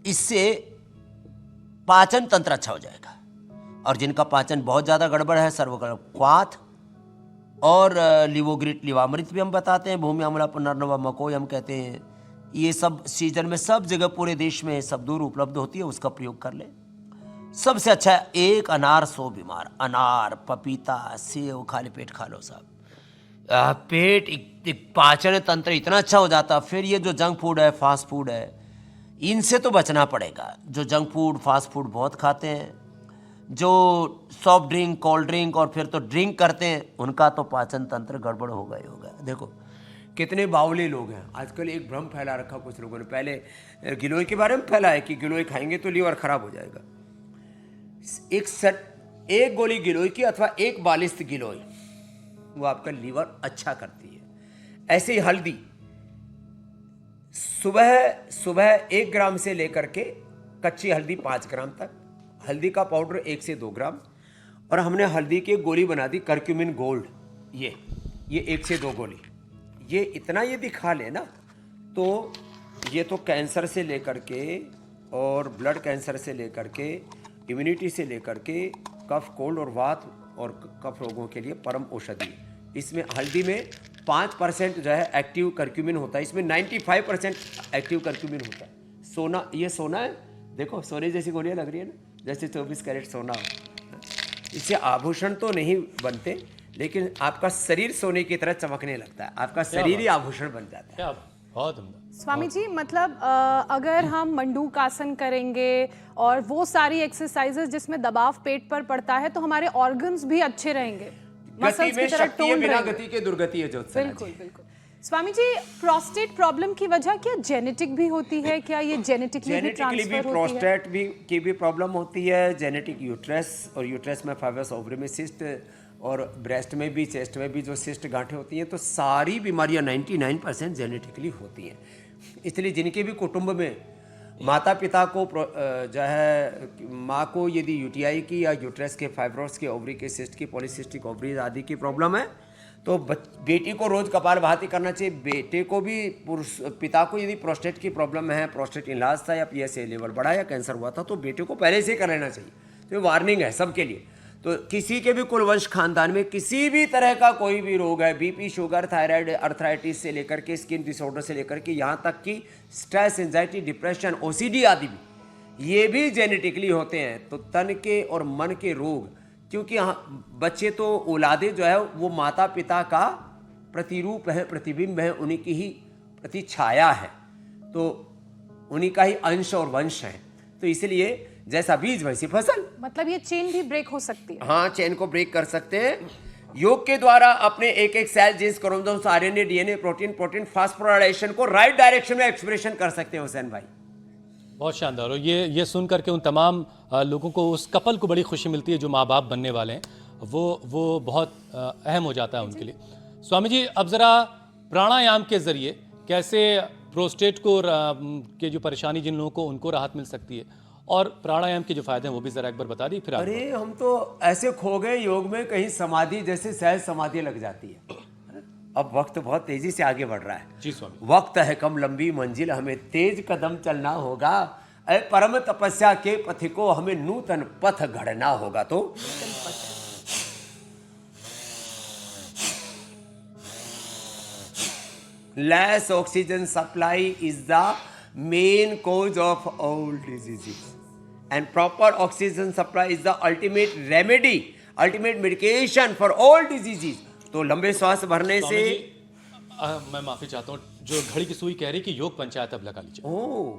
इससे पाचन तंत्र अच्छा हो जाएगा। और जिनका पाचन बहुत ज्यादा गड़बड़ है, सर्वगर्भ क्वाथ और लिवोग्रिट, लिवामृत भी हम बताते हैं, भूमि अम्ला, पुनर्नवा, मकोई हम कहते हैं। ये सब सीजन में सब जगह पूरे देश में सब दूर उपलब्ध होती है, उसका प्रयोग कर लें। सबसे अच्छा है एक अनार 100 बीमार। अनार, पपीता, सेव खाली पेट खा लो साहब, पेट पाचन तंत्र इतना अच्छा हो जाता। फिर ये जो जंक फूड है, फास्ट फूड है, इनसे तो बचना पड़ेगा। जो जंक फूड, फास्ट फूड बहुत खाते हैं, जो सॉफ्ट ड्रिंक, कोल्ड ड्रिंक और फिर तो ड्रिंक करते हैं, उनका तो पाचन तंत्र गड़बड़ होगा ही होगा। देखो कितने बावले लोग हैं आजकल। एक भ्रम फैला रखा कुछ लोगों ने, पहले गिलोय के बारे में फैला है कि गिलोय खाएंगे तो लीवर खराब हो जाएगा। एक गोली गिलोय की अथवा एक बालिस्त गिलोय वो आपका लीवर अच्छा करती है। ऐसे ही हल्दी, सुबह 1 ग्राम से लेकर के कच्ची हल्दी 5 ग्राम तक, हल्दी का पाउडर 1 से 2 ग्राम, और हमने हल्दी की गोली बना दी करक्यूमिन गोल्ड, ये 1 से 2 गोली। ये इतना यदि खा ले ना तो ये तो कैंसर से लेकर के और ब्लड कैंसर से लेकर के इम्यूनिटी से लेकर के कफ, कोल्ड और वात और कफ रोगों के लिए परम औषधि है। इसमें हल्दी में 5% जो है एक्टिव करक्यूमिन होता है, इसमें 95% एक्टिव करक्यूमिन होता है। सोना, ये सोना है, देखो सोने जैसी गोलियां लग रही है ना, जैसे 24 कैरेट सोना हो। इससे आभूषण तो नहीं बनते, लेकिन आपका शरीर सोने की तरह चमकने लगता है, आपका शरीर ही आभूषण बन जाता है। क्या बहुत उम्दा। स्वामी जी, मतलब अगर हम मंडूक आसन करेंगे और वो सारी एक्सरसाइजेस जिसमें दबाव पेट पर पड़ता है तो हमारे ऑर्गन्स भी अच्छे रहेंगे, गति मसल्स में की तरह शक्ति है, टोन बिना रहेंगे। गति के दुर्गति है ज्योत्सना जी। बिल्कुल बिल्कुल। स्वामी जी, प्रोस्टेट प्रॉब्लम की वजह क्या जेनेटिक भी होती है? क्या ये जेनेटिकली भी जेनेटिकली भी ट्रांसफर होती है? प्रोस्टेट भी की भी प्रॉब्लम होती है, जेनेटिक यूट्रस और यूट्रस में फाइब्रस ओवरी में सिस्ट और ब्रेस्ट में भी, चेस्ट में भी जो सिस्ट गांठें होती हैं, तो सारी बीमारियां 99% जेनेटिकली होती हैं। इसलिए जिनके भी कुटुंब में माता पिता को जो है माँ को यदि यूटीआई की या यूट्रस के फाइब्रोस के ओवरी के सिस्ट की, पॉलीसिस्टिक ओवरी आदि की प्रॉब्लम है, तो बेटी को रोज कपालभाति करना चाहिए। बेटे को भी, पिता को यदि प्रोस्टेट की प्रॉब्लम है, प्रोस्टेट इनलाज था या पीएसए लेवल बढ़ा या कैंसर हुआ था, तो बेटे को पहले से कर लेना चाहिए। तो ये वार्निंग है सबके लिए। तो किसी के भी कुलवंश खानदान में किसी भी तरह का कोई भी रोग है, बीपी, शुगर, थायराइड, अर्थराइटिस से लेकर के स्किन डिसऑर्डर से लेकर के यहाँ तक कि स्ट्रेस, एंजाइटी, डिप्रेशन, ओसीडी आदि भी, ये भी जेनेटिकली होते हैं। तो तन के और मन के रोग, क्योंकि बच्चे तो औलादे जो है वो माता पिता का प्रतिरूप है, प्रतिबिंब है, उन्हीं की ही प्रति छाया है, तो उन्हीं का ही अंश और वंश है। तो इसलिए जैसा बीज वैसी फसल, मतलब ये चेन भी ब्रेक हो सकती है। हाँ, चेन को ब्रेक कर सकते हैं योग के द्वारा। अपने एक एक cell, genes, chromosomes, RNA, DNA, protein phosphorylation को राइट डायरेक्शन में एक्सप्रेशन कर सकते हैं हुसैन भाई। बहुत शानदार। और ये सुन करके उन तमाम लोगों को, उस कपल को बड़ी खुशी मिलती है जो माँ बाप बनने वाले हैं, वो बहुत अहम हो जाता है उनके लिए। स्वामी जी, अब ज़रा प्राणायाम के ज़रिए कैसे प्रोस्टेट को के जो परेशानी जिन लोगों को, उनको राहत मिल सकती है, और प्राणायाम के जो फायदे हैं वो भी ज़रा एक बार बता दी। फिर अरे हम तो ऐसे खो गए योग में, कहीं समाधि जैसे सहज समाधि लग जाती है। अब वक्त बहुत तेजी से आगे बढ़ रहा है जी स्वामी। वक्त है कम, लंबी मंजिल, हमें तेज कदम चलना होगा। अरे परम तपस्या के पथ को हमें नूतन पथ गढ़ना होगा। तो less oxygen supply is the main cause of all diseases and proper oxygen supply is the ultimate remedy, ultimate medication for all diseases. तो लंबे श्वास भरने से मैं माफी चाहता हूँ, जो घड़ी की सुई कह रही कि योग पंचायत अब लगा लीजिए। ओह,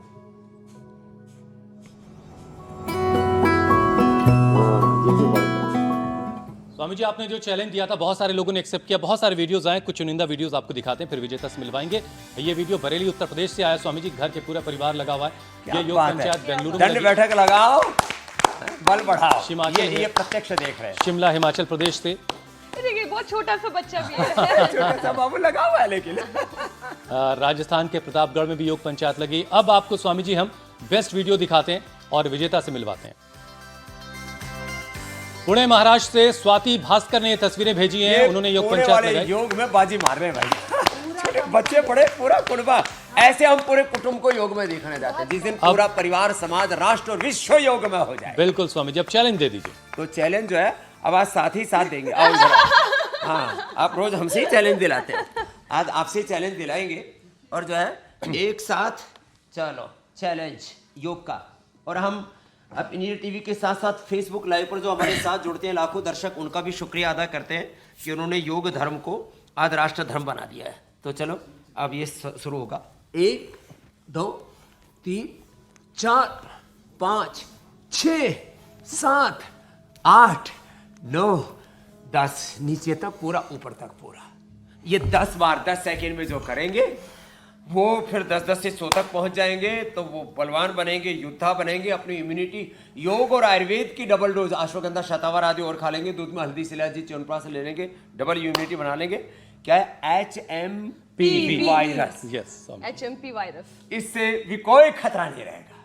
स्वामी जी, आपने जो चैलेंज दिया था बहुत सारे लोगों ने एक्सेप्ट किया। बहुत सारे वीडियोस आए, कुछ चुनिंदा वीडियोस आपको दिखाते हैं, फिर विजेता से मिलवाएंगे। ये वीडियो बरेली उत्तर प्रदेश से आया स्वामी जी, घर के पूरा परिवार लगा हुआ है। ये योग पंचायत बेंगलुरु में दंड लगी। बैठक लगाओ, बल बढ़ाओ। हिमाचल ये प्रत्यक्ष देख रहे हैं। शिमला हिमाचल प्रदेश से। देखिए बहुत छोटा सा बच्चा भी है। छोटा सा बाबू लगा हुआ है लेकिन। राजस्थान के प्रतापगढ़ में भी योग पंचायत लगी। अब आपको स्वामी जी हम बेस्ट वीडियो दिखाते हैं और विजेता से मिलवाते हैं। पुणे महाराष्ट्र से स्वाति भास्कर ने ये तस्वीरें भेजी हैं। उन्होंने योग पंचायत लगाई। योग में बाजी मार रहे हैं भाई। छोटे बच्चे पड़े, पूरा कुटुंब। ऐसे हम पूरे कुटुंब को योग में देखने जाते हैं, जिस दिन पूरा परिवार, समाज, राष्ट्र और विश्व योग में हो जाए। बिल्कुल स्वामी जी, अब चैलेंज दे दीजिए। तो चैलेंज जो है अब आज साथ ही साथ देंगे। आओ जरा। हाँ, आप रोज हमसे ही चैलेंज दिलाते हैं, आज आपसे चैलेंज दिलाएंगे। और जो है एक साथ चलो चैलेंज योग का। और हम अब इंडिया टीवी के साथ साथ फेसबुक लाइव पर जो हमारे साथ जुड़ते हैं लाखों दर्शक, उनका भी शुक्रिया अदा करते हैं कि उन्होंने योग धर्म को आज राष्ट्र धर्म बना दिया है। तो चलो अब ये शुरू होगा। 1 2 3 4 5 6 7 8 9 10, नीचे तक पूरा, ऊपर तक पूरा। ये 10 बार 10 सेकेंड में जो करेंगे वो फिर 10-10 से 100 तक पहुंच जाएंगे, तो वो बलवान बनेंगे, योद्धा बनेंगे। अपनी इम्यूनिटी योग और आयुर्वेद की डबल डोज अश्वगंधा, शतावर आदि और खा लेंगे। दूध में हल्दी, शिलाजीत, च्यवनप्राश ले लेंगे, डबल इम्यूनिटी बना लेंगे। क्या है? HMP virus. Yes, HMP virus. इससे भी कोई खतरा नहीं रहेगा।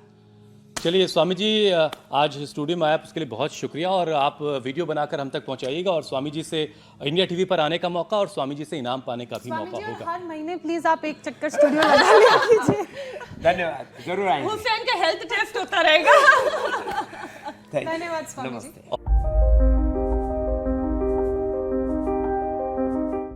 चलिए स्वामी जी, आज स्टूडियो में आए उसके लिए बहुत शुक्रिया, और आप वीडियो बनाकर हम तक पहुंचाइएगा, और स्वामी जी से इंडिया टीवी पर आने का मौका और स्वामी जी से इनाम पाने का भी स्वामी मौका जी, और होगा। हर महीने प्लीज आप एक चक्कर स्टूडियो लगा लिया कीजिए। धन्यवाद, जरूर आएंगे। हुसैन का हेल्थ टेस्ट होता रहेगा। Thank you. धन्यवाद स्वामी जी। नमस्ते।